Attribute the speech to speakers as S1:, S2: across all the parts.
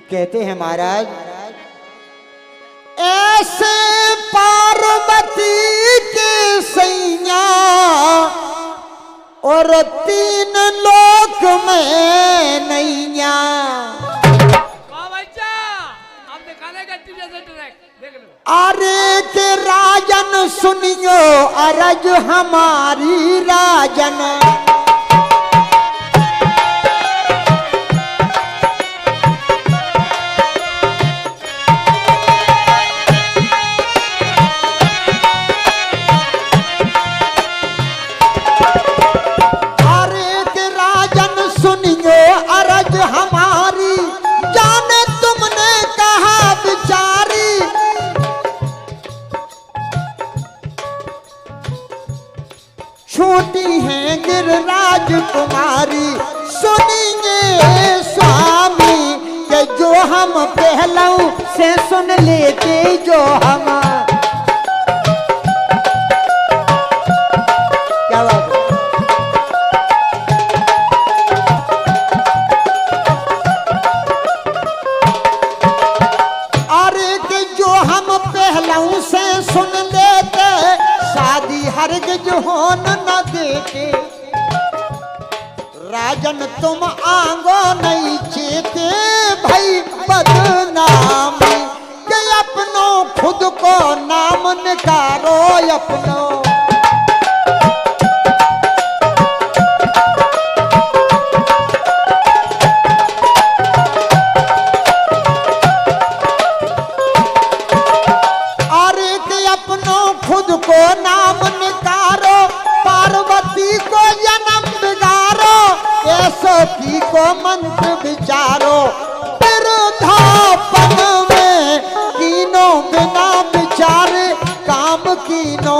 S1: कहते हैं महाराज, ऐसे पार्वती के सैया और तीन लोक में नैया। अरे के राजन सुनियो अरज हमारी राजन, हमारी जाने तुमने कहा बिचारी, छोटी है गिरिराज कुमारी। सुनिए स्वामी के जो हम पहलू से सुन लेते, जो हम क्या बात है? पहलू से सुन लेते, शादी हरगिज होन न देते। राजन तुम आंगो नहीं चेते, भाई बदनामी के अपनों खुद को नाम निकारो अपनों। खुद को नाम निकारो, पार्वती को जन्म बिगारो, केशवती को मंत्र विचारो। वृद्धापन में कीनो बिना विचारे काम कीनो।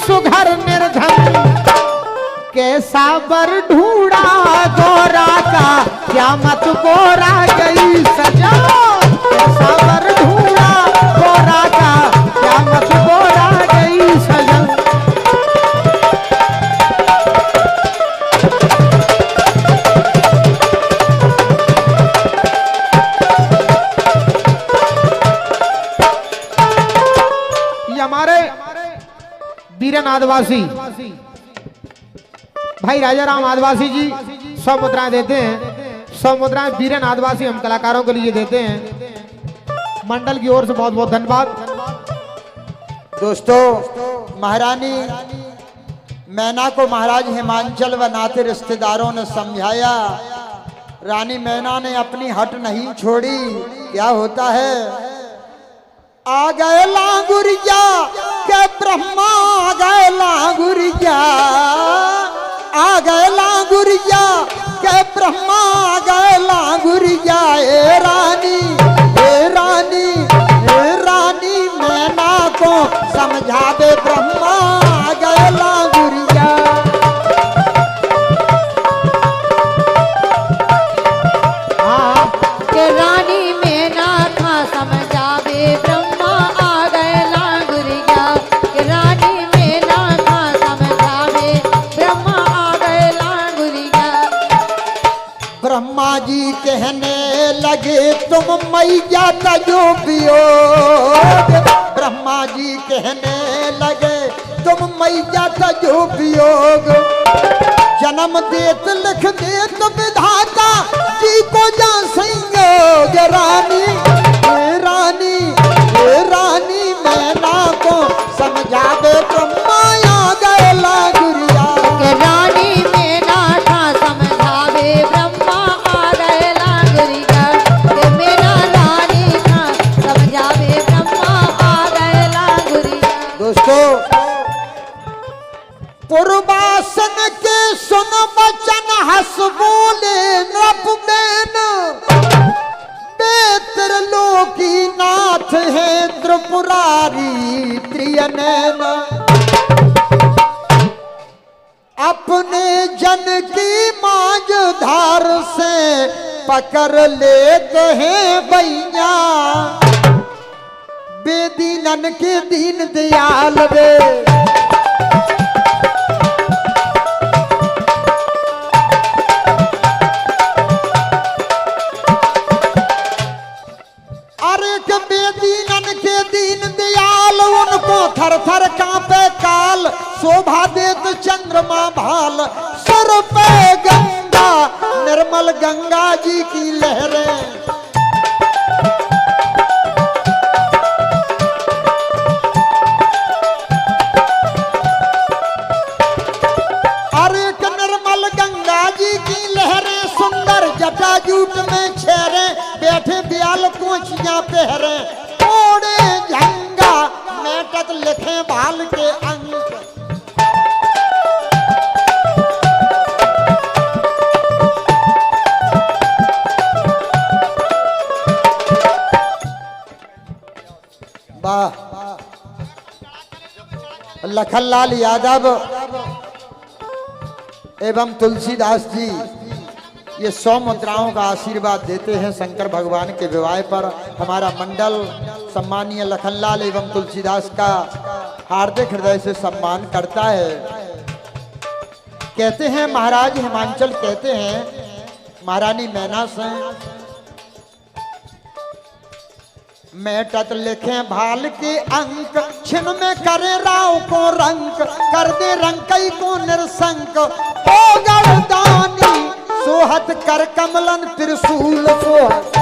S1: सुघर निर्धन कैसा बर ढूंढा गोरा का, क्या मत गोरा गई सजा। कैसा बर ढूंढा गोरा का, क्या मत गोरा गई सजा। ये हमारे बीरन आदिवासी भाई राजा राम आदिवासी जी 100 मुद्राएं देते हैं। 100 मुद्राएं बीरन आदिवासी हम कलाकारों के लिए देते हैं। मंडल की ओर से बहुत बहुत धन्यवाद। दोस्तों, महारानी मैना को महाराज हिमांचल व नाते रिश्तेदारों ने समझाया। रानी मैना ने अपनी हट नहीं छोड़ी। क्या होता है, आ गए लांगुरिया के ब्रह्मा, आ गए लांगुरिया, आ गए लांगुरिया के ब्रह्मा, आ गए लांगुरिया। ए रानी, ए रानी, ए रानी मैना को समझावे ब्रह्मा, आ गए लांगुरिया।
S2: हाँ के रानी मैना था समझावे ब्रह्मा, आ गए लांगुरिया। के रानी मैना था समझावे ब्रह्मा, आ गए लांगुरिया।
S1: ब्रह्मा जी कहने लगे तुम मैया तजो वियोग। ब्रह्मा जी कहने लगे तुम मैया तजो वियोग। जन्म देत लिख देत विधाता जी को जा संयोग। रानी, रानी, रानी मैना को समझावे ब्रह्मा, आ गए लांगुरिया।
S2: के रानी मैना था समझावे ब्रह्मा, आ गए लांगुरिया। के मैना रानी था समझावे ब्रह्मा, आ गए लांगुरिया।
S1: दोस्तों, पूर्वासन के सुन बचन हंस बोले नृपबेन। त्रिलोकी नाथ है त्रिपुरारी त्रियनैन। अपने जनकी मांझ धार से पकड़ लेते हैं भैया, बेदीनन के दीन दयाल रे। अरे के बेदीनन के दीन दयाल, उनको थर थर कांपे काल, शोभा देत चंद्रमा भाल, सर पे गंगा निर्मल गंगा जी की लहरें। जटाजूट में छेरे बैठे ब्याल कोचियां पहरे, ओढ़े झंगा मेटत लिखे भाल के अंक। वाह, लखनलाल यादव एवं तुलसीदास जी ये 100 मुद्राओं का आशीर्वाद देते हैं शंकर भगवान के विवाह पर। हमारा मंडल सम्मानीय लखनलाल एवं तुलसीदास का हार्दिक हृदय से सम्मान करता है। कहते हैं महाराज हिमांचल कहते हैं महारानी मैना से, मेटत लिखे भाल के अंक, छिन में करे राव को रंक, कर दे रंकई को निरसंक, ओ गवदानी सोहत कर कमलन त्रिशूल सोहत।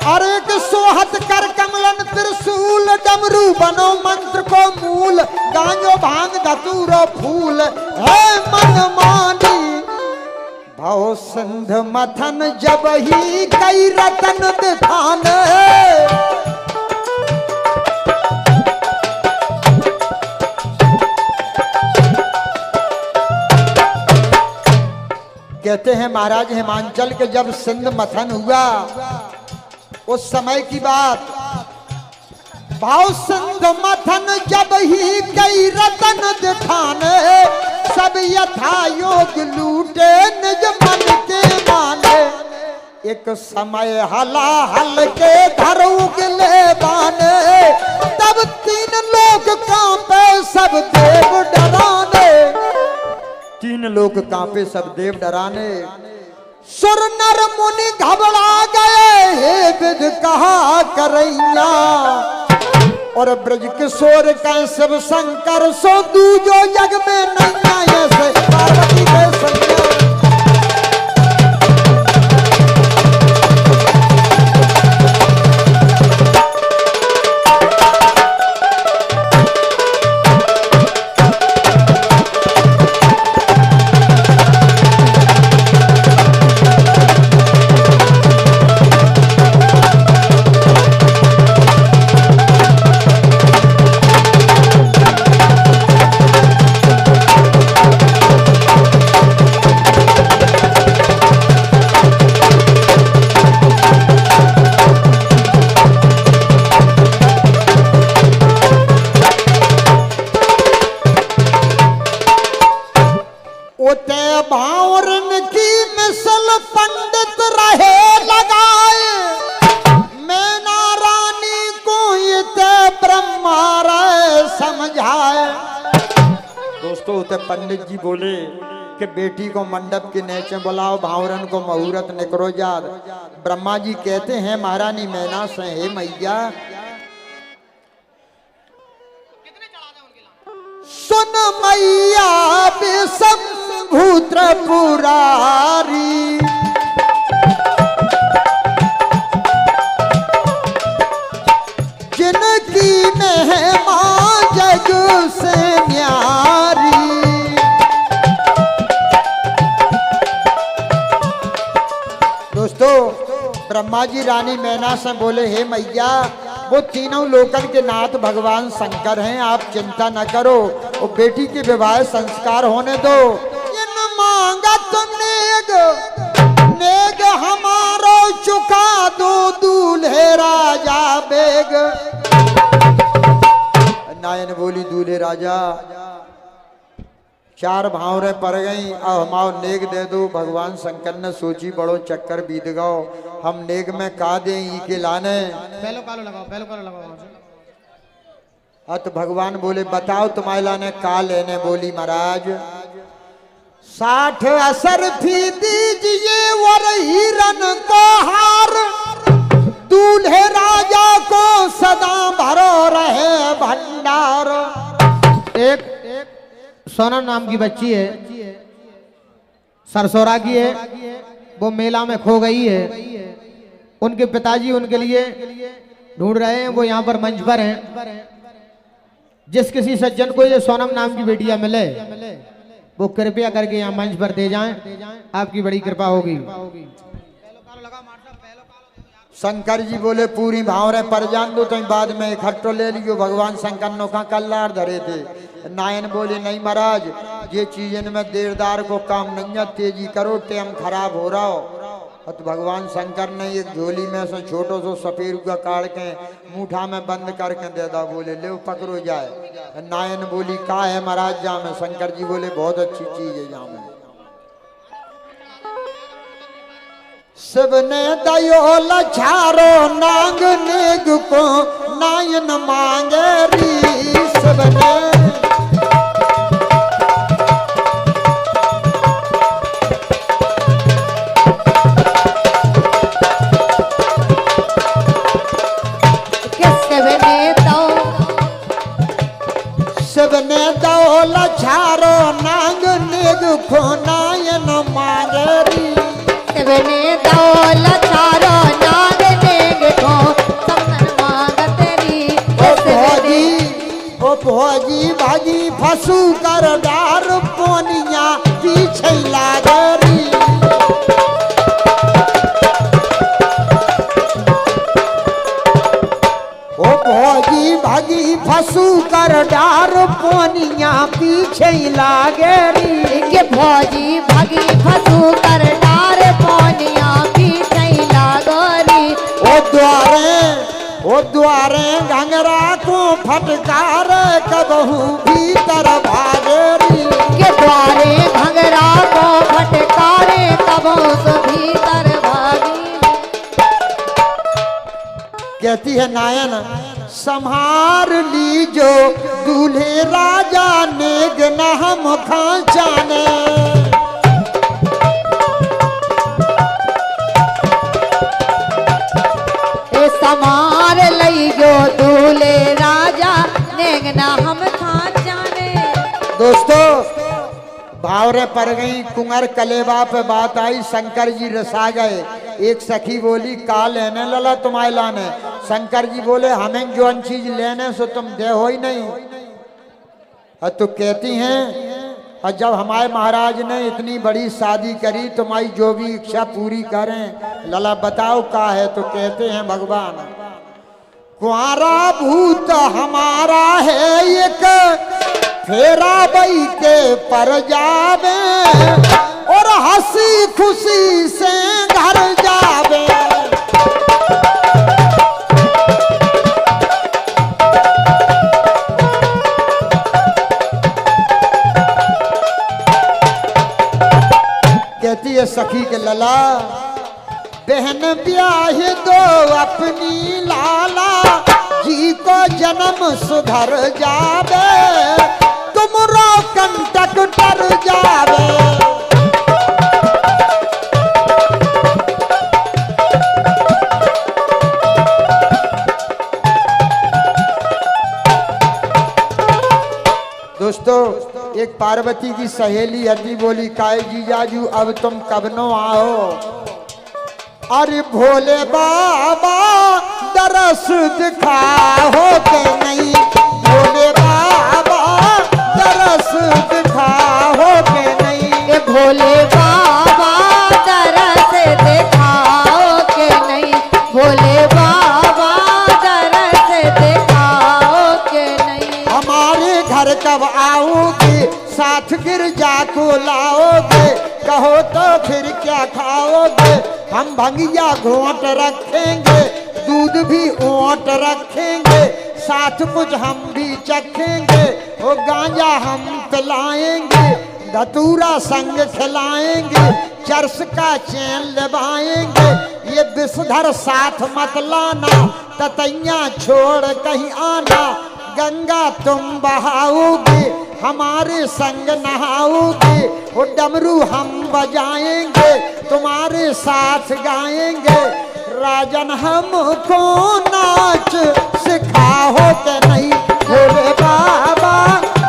S1: अरे के सोहत कर कमलन त्रिशूल, डमरू बनो मंत्र को मूल, गांजो भांग धतूरो फूल, है मन मानी भव सिंध मथन, जब ही कई रतन दिखाने। कहते हैं महाराज हिमांचल के जब सिंध मथन हुआ उस समय की बात, भाव सिंध मथन जब ही कई रतन दिखाने, सब यथा योग लूटे निज मन के माने, एक समय हला हल के घर उगले बाने, तब 3 लोग कांपे सब देव डराने। 3 लोग कांपे सब देव डराने, सुर नर मुनि घबरा गए, हे विध कहा करैया, और ब्रज किशोर का शिव शंकर, सो दूजो जग में नैया, ऐसे पार्वती के संज्ञा। पंडित जी बोले कि बेटी को मंडप के नीचे बुलाओ, भावरन को मुहूर्त निकरो जाद। ब्रह्मा जी कहते हैं महारानी मैना से, हे मैया सुन मैया विशंभु त्रिपुरारी, जिनकी महिमा जग से न्यारी। दोस्तों ब्रह्मा जी रानी मैना से बोले, हे मैया वो 3 लोकन के नाथ भगवान शंकर हैं, आप चिंता न करो, वो बेटी के विवाह संस्कार होने दो। इन मांगत नेग नेग हमारो चुका दो, दूल्हे राजा बेग, नायन बोली दूल्हे राजा 4 भावरें पड़ गई, अब हमारो नेग दे दो। भगवान शंकर ने सोची बड़ो चक्कर बीत गओ, हम नेग में का दे ई के लाने।
S3: पहलो कालो लगाओ, पहलो कालो लगाओ।
S1: तो भगवान बोले बताओ तुम्हारे लाने का लेने। बोली महाराज 60 असर फी दीजिए और हिरन को हार, दूल्हे राजा को सदा भरो रहे भंडार।
S3: एक सोनम नाम की बच्ची है, सरसोरा की है, वो मेला में खो गई है। उनके पिताजी उनके लिए ढूंढ रहे हैं, वो यहाँ पर मंच पर हैं। जिस किसी सज्जन को ये सोनम नाम की बेटियां मिले वो कृपया करके यहाँ मंच पर दे जाएं, आपकी बड़ी कृपा होगी।
S1: शंकर जी बोले पूरी भावरे पर जान दो, तुम बाद में इकट्ठो ले लियो। भगवान शंकर नो का कल्लार धरे थे। नायन बोले नहीं महाराज, ये चीजन में देरदार को काम नहीं है, तेजी करो, टाइम खराब हो रहा हो। तो भगवान शंकर ने एक झोली में से छोटो सो सफेद का काट के मूठा में बंद करके दे दा। बोले ले पकड़ो जाए। नायन बोली का है महाराज जामे। शंकर जी बोले बहुत अच्छी चीज है जामे। शिव ने दयो लछारो नांग नेग को नायन मांगे री। शिव ने शिव ने दयो लछारो नांग नेग को नायन मांगे री।
S2: शिव ने दौलत चारो नाग नेग को समन मांगत री।
S1: ओ भोजी भाजी फसू कर डार पोनिया पीछे लागरी। ओ भोजी भाजी फसू कर डार पोनिया पीछे लागरी।
S2: के भौजी भागी फसू कर डार पोनिया पीछे लागोरी।
S1: ओ द्वारे घंगरा को फटकार कबहू भीतर भागेरी।
S2: के द्वारे घंगरा को फटकारे कबो सो भीतर भागी।
S1: कहती है नायन संहार लीजो दूल्हे राजा नेग न हम खाचाने।
S2: समार लई जो दूल्हे राजा नेगना हम खान जाने।
S1: दोस्तों भावरे पड़ गई, कुंवर कलेवा पे बात आई, शंकर जी रसा गए। एक सखी बोली का लेने लला तुम्हारे लाने। शंकर जी बोले हमें जो चीज लेने सो तुम दे हो ही नहीं। तो कहती हैं और जब हमारे महाराज ने इतनी बड़ी शादी करी तुम्हारी जो भी इच्छा पूरी करें। लला बताओ का है। तो कहते हैं भगवान कुआरा भूत हमारा है एक, फेरा बई के पर जावे और हंसी खुशी से घर जावे। कहती है सखी के लला बहन ब्याह दो अपनी लाला जी को जन्म सुधर जावे, तुमरो कंटक तर जावे। दोस्तों एक पार्वती की सहेली हती बोली काय जीजाजू अब तुम कब नो आओ। अरे भोले बाबा दरस दिखाओ के नहीं। भोले बाबा दरस दिखाओ के नहीं।
S2: ए भोले बाबा दरस दिखाओ के नहीं। भोले बाबा दरस दिखाओ के नहीं।
S1: हमारे घर कब आओगे, साथ गिरजा को लाओगे, कहो तो फिर क्या खाओगे। हम भंगिया घोंट रखेंगे, दूध भी ओंट रखेंगे, साथ कुछ हम भी चखेंगे, वो गांजा हम पिलाएंगे, धतूरा संग खिलाएंगे, चरस का चैन लबाएंगे, ये विषधर साथ मत लाना, ततैया छोड़ कहीं आना, गंगा तुम बहाओगे, हमारे संग नहाओगे, वो डमरू हम बजाएंगे, तुम्हारे साथ गाएंगे, राजन हमको नाच सिखाओ के नहीं, भोले बाबा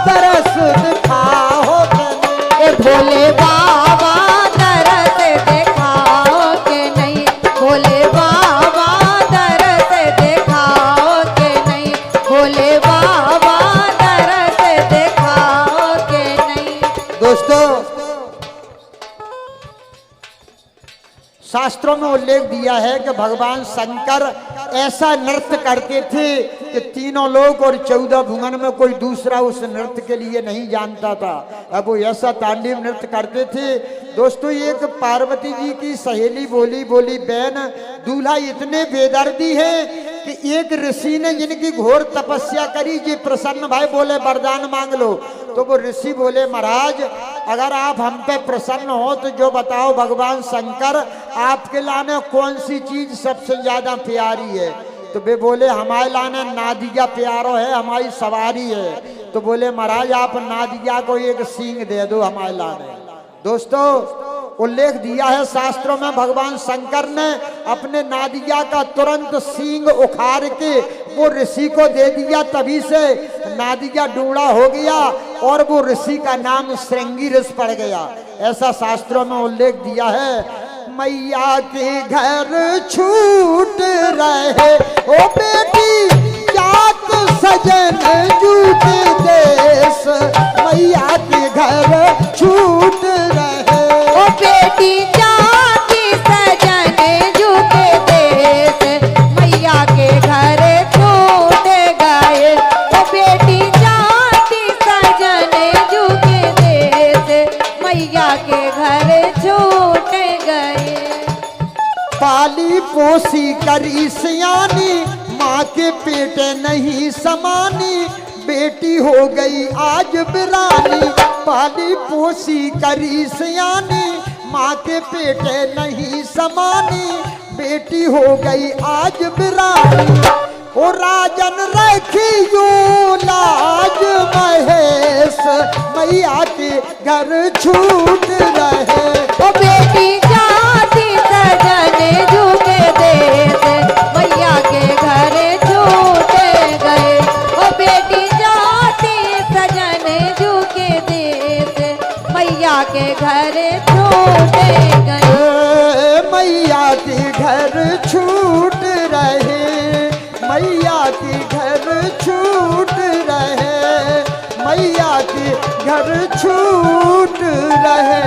S1: तरस दिखाओ के नहीं।
S2: ए भोले बाबा तरस दिखाओ के नहीं, भोले बाबा तरस दिखाओ के नहीं, भोले बाबा तरस दिखाओ के नहीं।
S1: दोस्तों, शास्त्रों में उल्लेख दिया है कि भगवान शंकर ऐसा नृत्य करते थे कि तीनों लोक और 14 भुवन में कोई दूसरा उस नृत्य के लिए नहीं जानता था। अब वो ऐसा तांडव नृत्य करते थे। दोस्तों, एक पार्वती जी की सहेली बोली बहन दूल्हा इतने बेदर्दी है कि एक ऋषि ने जिनकी घोर तपस्या करी, जी प्रसन्न भाई बोले वरदान मांग लो। तो वो ऋषि बोले महाराज अगर आप हम पे प्रसन्न हो तो जो बताओ भगवान शंकर आपके लाने कौन सी चीज सबसे ज्यादा प्यारी है। तो वे बोले हमारे लाने नादिया प्यारो है, हमारी सवारी है। तो बोले महाराज आप नादिया को एक सींग दे दो हमारे लाने। दोस्तों, उल्लेख दिया है शास्त्रों में भगवान शंकर ने अपने नादिया का तुरंत सींग उखाड़ के वो ऋषि को दे दिया, तभी से नादिया डूड़ा हो गया और वो ऋषि का नाम श्रृंगी ऋषि पड़ गया। ऐसा शास्त्रों में उल्लेख दिया है। मैया के घर छूट रहे ओ बेटी जात सजन जूटे देश, मैया के घर छूट रहे
S2: ओ बेटी जाति सजन जूटे देश, मैया के घर छूट गए, ओ बेटी जाति सजन जूटे देश, मैया के घर छूट गए।
S1: पाली पोसी करी सियानी, माँ के पेट नहीं समानी, बेटी हो गई आज बिरानी। पाली पोसी करी सियानी, माँ के पेट नहीं समानी, बेटी हो गई आज बिरानी। ओ राजन रखियो लाज महेश, मैया के घर छूट रहे।
S2: ओ बेटी जाति सजन झूठे देश, मैया के घर छूट गए, ओ बेटी जाति सजन झूठे देश, मैया के घर छूट गए।
S1: मैया के घर छूट रहे, मैया के घर छूट रहे, मैया के घर छूट रहे।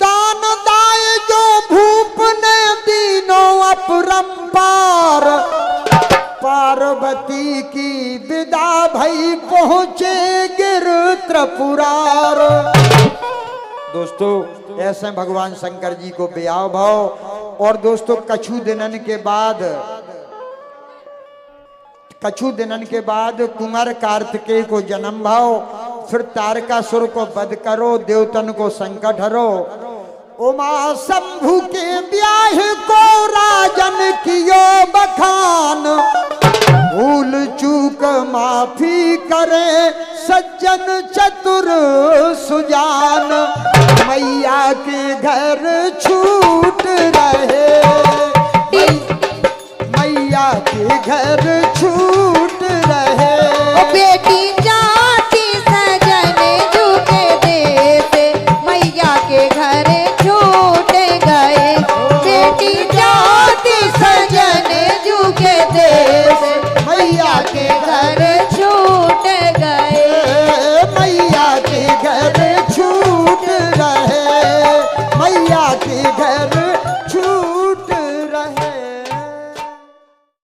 S1: दान दाए जो भूप ने दीनों अपरंपार, पार्वती की विदा भई पहुंचे गिर त्रिपुरार। दोस्तों, ऐसे भगवान शंकर जी को ब्याह भाव। और दोस्तों, कछु दिनन के बाद कुमार कार्तिकेय को जन्म भाव। फिर तारकासुर को वध करो, देवतन को संकट हरो। उमा शंभु के ब्याह को राजन कियो बखान, भूल चूक माफी करे सज्जन चतुर सुजान, मैया के घर छूट रहे, मैया के घर छूट रहे।
S2: ओ बेटी जाति सजन झूठे देश, मैया के घर छूट गए, बेटी जाति सजन झूठे देश, मैया के घर छूट गए।
S1: मैया के घर छूट रहे, मैया के घर